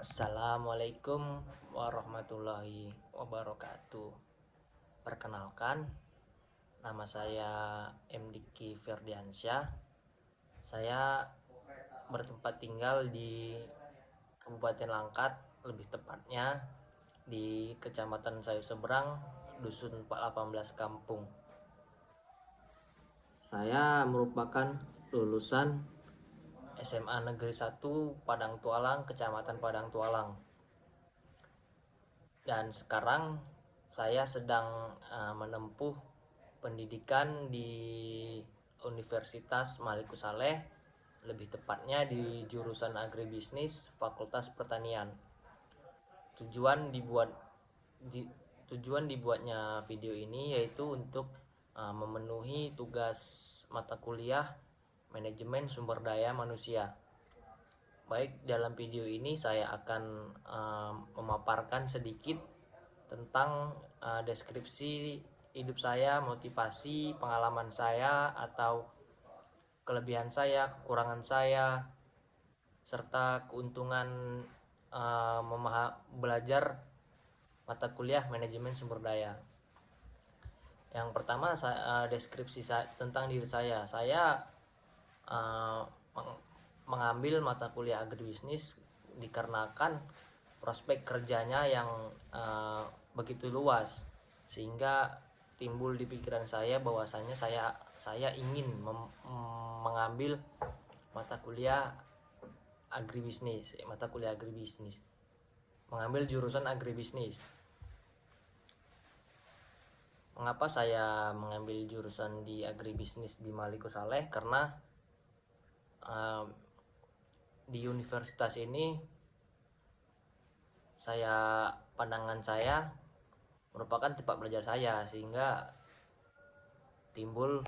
Assalamualaikum warahmatullahi wabarakatuh. Perkenalkan, nama saya M. Diki Ferdiansyah. Saya bertempat tinggal di Kabupaten Langkat, lebih tepatnya di Kecamatan Sayur Seberang, Dusun 418 Kampung. Saya merupakan lulusan SMA Negeri 1 Padang Tualang, Kecamatan Padang Tualang. Dan sekarang saya sedang menempuh pendidikan di Universitas Maliku Saleh, lebih tepatnya di jurusan Agribisnis Fakultas Pertanian. Tujuan dibuatnya video ini yaitu untuk memenuhi tugas mata kuliah Manajemen Sumber Daya Manusia. Baik, dalam video ini saya akan memaparkan sedikit tentang deskripsi hidup saya, motivasi, pengalaman saya, atau kelebihan saya, kekurangan saya, serta keuntungan belajar mata kuliah manajemen sumber daya. Yang pertama, deskripsi tentang diri saya. Saya mengambil mata kuliah agribisnis dikarenakan prospek kerjanya yang begitu luas, sehingga timbul di pikiran saya bahwasanya saya ingin mengambil mata kuliah agribisnis, mengambil jurusan agribisnis. Mengapa saya mengambil jurusan di agribisnis di Maliku Saleh? Karena di universitas ini pandangan saya merupakan tempat belajar saya, sehingga timbul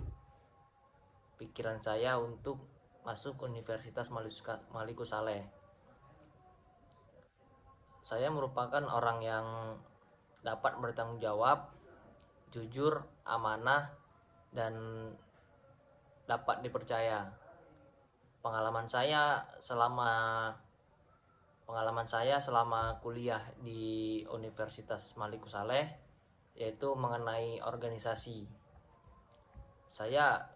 pikiran saya untuk masuk Universitas Maliku Saleh. Saya merupakan orang yang dapat bertanggung jawab, jujur, amanah, dan dapat dipercaya. Pengalaman saya selama kuliah di Universitas Maliku Saleh yaitu mengenai organisasi. Saya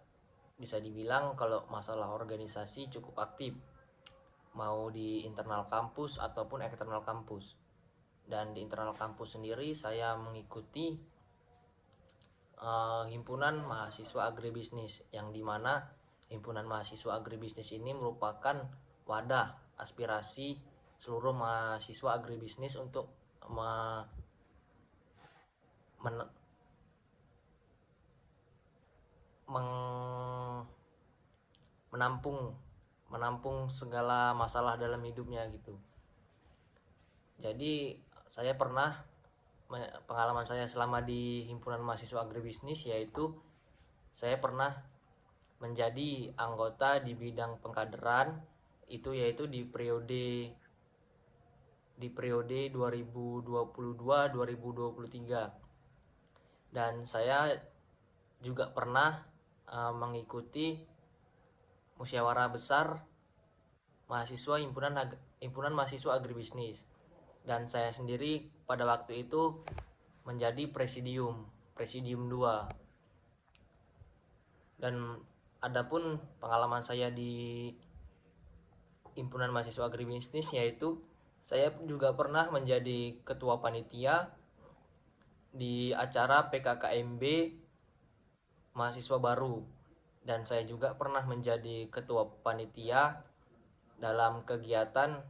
bisa dibilang kalau masalah organisasi cukup aktif, mau di internal kampus ataupun eksternal kampus. Dan di internal kampus sendiri saya mengikuti himpunan mahasiswa agribisnis, yang dimana himpunan mahasiswa agribisnis ini merupakan wadah aspirasi seluruh mahasiswa agribisnis untuk menampung segala masalah dalam hidupnya gitu. Jadi pengalaman saya selama di himpunan mahasiswa agribisnis yaitu saya pernah menjadi anggota di bidang pengkaderan, yaitu di periode 2022-2023. Dan saya juga pernah mengikuti musyawarah besar mahasiswa himpunan mahasiswa agribisnis, dan saya sendiri pada waktu itu menjadi presidium 2. Dan adapun pengalaman saya di himpunan mahasiswa agribisnis yaitu saya juga pernah menjadi ketua panitia di acara PKKMB mahasiswa baru, dan saya juga pernah menjadi ketua panitia dalam kegiatan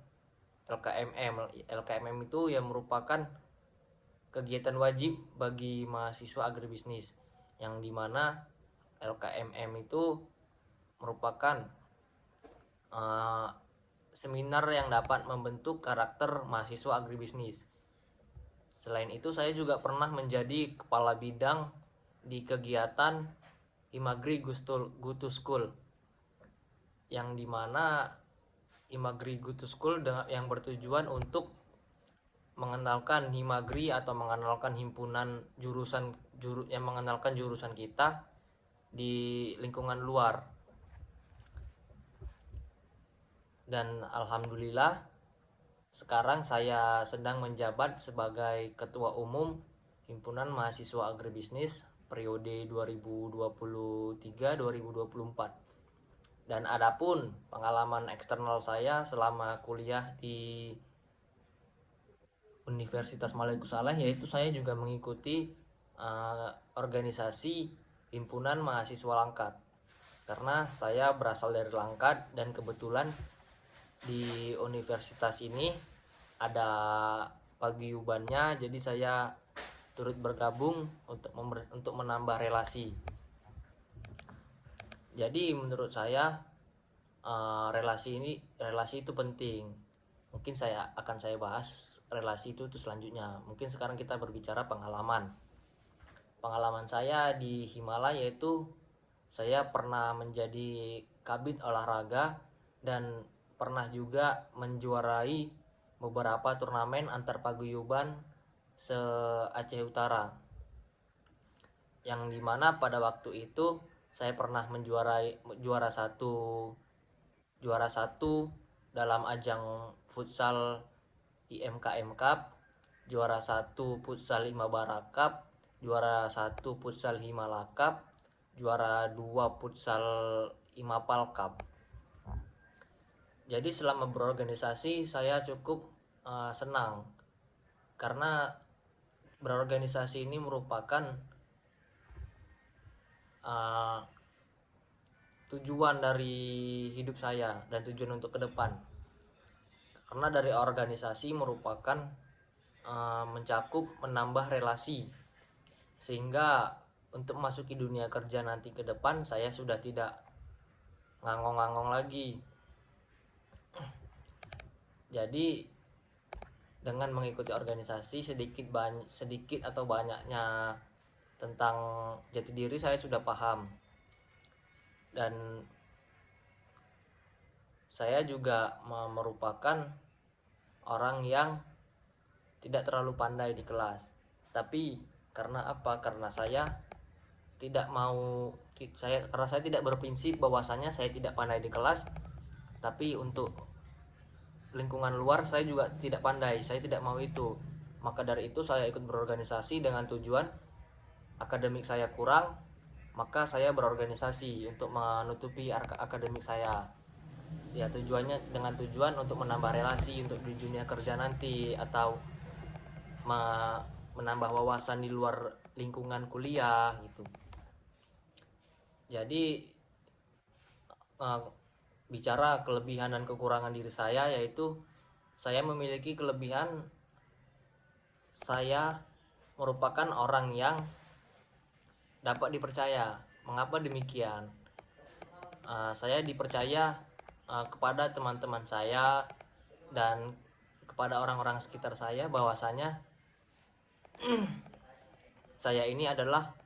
LKMM. LKMM itu yang merupakan kegiatan wajib bagi mahasiswa agribisnis, yang dimana LKMM itu merupakan seminar yang dapat membentuk karakter mahasiswa agribisnis. Selain itu, saya juga pernah menjadi kepala bidang di kegiatan Imagri Gutu School, yang dimana Imagri Gutu School yang bertujuan untuk mengenalkan Himagri atau mengenalkan himpunan mengenalkan jurusan kita di lingkungan luar. Dan alhamdulillah Sekarang saya sedang menjabat sebagai Ketua Umum Himpunan Mahasiswa Agribisnis periode 2023-2024. Dan adapun pengalaman eksternal saya selama kuliah di Universitas Maliku Saleh, yaitu saya juga mengikuti organisasi Himpunan Mahasiswa Langkat. Karena saya berasal dari Langkat dan kebetulan di universitas ini ada paguyubannya, jadi saya turut bergabung untuk menambah relasi. Jadi menurut saya relasi itu penting. Mungkin akan saya bahas relasi itu selanjutnya. Mungkin sekarang kita berbicara pengalaman saya di Himalaya, yaitu saya pernah menjadi kabid olahraga dan pernah juga menjuarai beberapa turnamen antar paguyuban se-Aceh Utara, yang dimana pada waktu itu saya pernah juara satu dalam ajang futsal IMKM Cup, juara satu futsal Himabara Cup, juara satu futsal Himala Cup, juara 2 futsal Himapal Cup. Jadi selama berorganisasi saya cukup senang, karena berorganisasi ini merupakan tujuan dari hidup saya dan tujuan untuk ke depan. Karena dari organisasi merupakan mencakup menambah relasi, sehingga untuk memasuki dunia kerja nanti ke depan saya sudah tidak ngangong-ngangong lagi. Jadi dengan mengikuti organisasi, sedikit atau banyaknya tentang jati diri saya sudah paham. Dan saya juga merupakan orang yang tidak terlalu pandai di kelas. Tapi karena apa? Karena saya tidak berprinsip bahwasanya saya tidak pandai di kelas, tapi untuk lingkungan luar saya juga tidak pandai. Saya tidak mau itu. Maka dari itu saya ikut berorganisasi dengan tujuan akademik saya kurang, maka saya berorganisasi untuk menutupi akademik saya. Ya, dengan tujuan untuk menambah relasi untuk di dunia kerja nanti, atau menambah wawasan di luar lingkungan kuliah gitu. Jadi bicara kelebihan dan kekurangan diri saya, yaitu saya memiliki kelebihan, saya merupakan orang yang dapat dipercaya. Mengapa demikian? Saya dipercaya kepada teman-teman saya dan kepada orang-orang sekitar saya bahwasanya saya ini adalah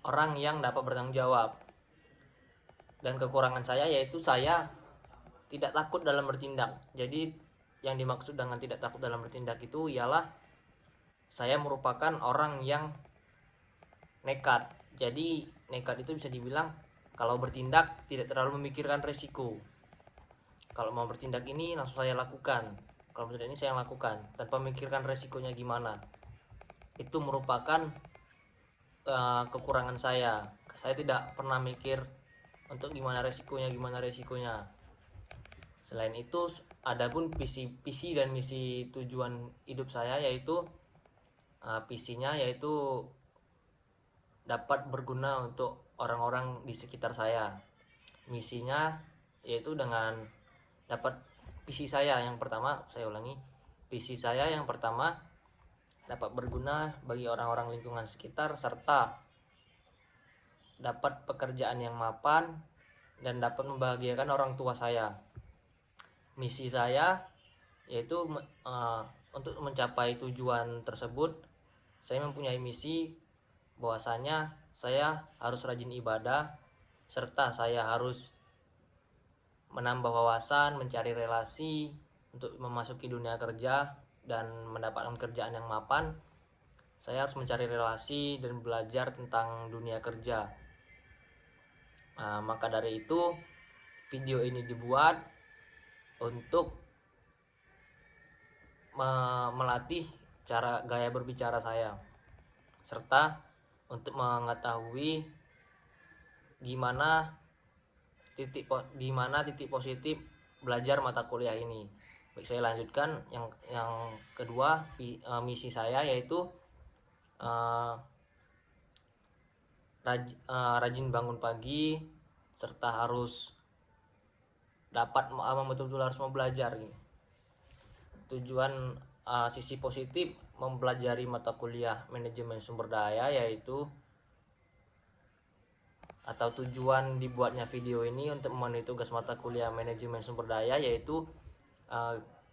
orang yang dapat bertanggung jawab. Dan kekurangan saya yaitu saya tidak takut dalam bertindak. Jadi yang dimaksud dengan tidak takut dalam bertindak itu ialah saya merupakan orang yang nekat. Jadi nekat itu bisa dibilang kalau bertindak tidak terlalu memikirkan resiko. Kalau mau bertindak ini langsung saya lakukan. Kalau bertindak ini saya lakukan tanpa memikirkan resikonya gimana. Itu merupakan kekurangan saya. Saya tidak pernah mikir untuk gimana resikonya. Selain itu, adapun visi dan misi tujuan hidup saya, yaitu visinya yaitu dapat berguna untuk orang-orang di sekitar saya. Misinya yaitu dengan visi saya yang pertama dapat berguna bagi orang-orang lingkungan sekitar, serta dapat pekerjaan yang mapan dan dapat membahagiakan orang tua saya. Misi saya yaitu untuk mencapai tujuan tersebut, saya mempunyai misi bahwasanya saya harus rajin ibadah, serta saya harus menambah wawasan, mencari relasi untuk memasuki dunia kerja dan mendapatkan kerjaan yang mapan. Saya harus mencari relasi dan belajar tentang dunia kerja. Maka dari itu video ini dibuat untuk melatih cara gaya berbicara saya, serta untuk mengetahui gimana titik positif belajar mata kuliah ini. Baik, saya lanjutkan yang kedua. Misi saya yaitu rajin bangun pagi, serta harus dapat betul-betul harus mau belajar gitu. Tujuan sisi positif mempelajari mata kuliah manajemen sumber daya yaitu, atau tujuan dibuatnya video ini untuk memenuhi tugas mata kuliah manajemen sumber daya yaitu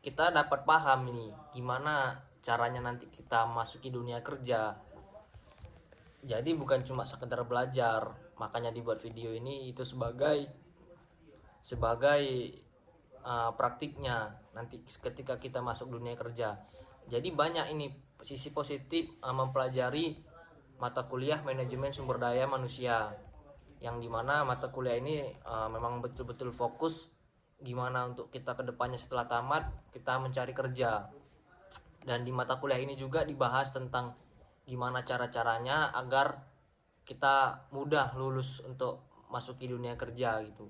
kita dapat paham ini gimana caranya nanti kita masuki dunia kerja. Jadi bukan cuma sekedar belajar, makanya dibuat video ini itu sebagai praktiknya nanti ketika kita masuk dunia kerja. Jadi banyak ini sisi positif mempelajari mata kuliah manajemen sumber daya manusia, yang dimana mata kuliah ini memang betul-betul fokus gimana untuk kita kedepannya setelah tamat kita mencari kerja. Dan di mata kuliah ini juga dibahas tentang gimana cara-caranya agar kita mudah lulus untuk masuki dunia kerja gitu.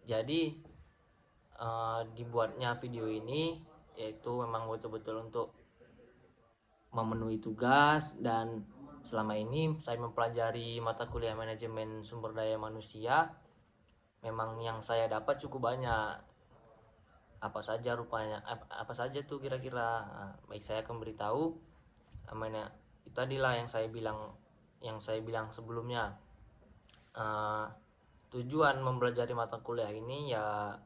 Jadi dibuatnya video ini yaitu memang betul-betul untuk memenuhi tugas. Dan selama ini saya mempelajari mata kuliah manajemen sumber daya manusia, memang yang saya dapat cukup banyak. Apa saja tuh kira-kira? Baik, saya akan beritahu. Itu tadilah yang saya bilang sebelumnya. Tujuan mempelajari mata kuliah ini ya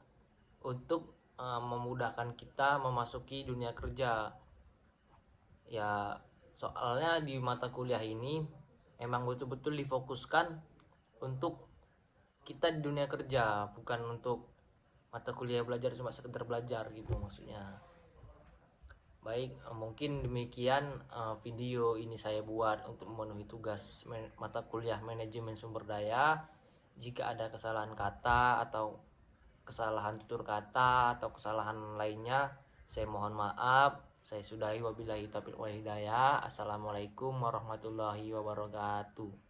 untuk memudahkan kita memasuki dunia kerja. Ya, soalnya di mata kuliah ini emang betul-betul difokuskan untuk kita di dunia kerja, bukan untuk mata kuliah belajar cuma sekedar belajar gitu maksudnya. Baik, mungkin demikian video ini saya buat untuk memenuhi tugas mata kuliah manajemen sumber daya. Jika ada kesalahan kata atau kesalahan tutur kata atau kesalahan lainnya, saya mohon maaf. Saya sudahi, wabillahi taufiq wal hidayah. Assalamualaikum warahmatullahi wabarakatuh.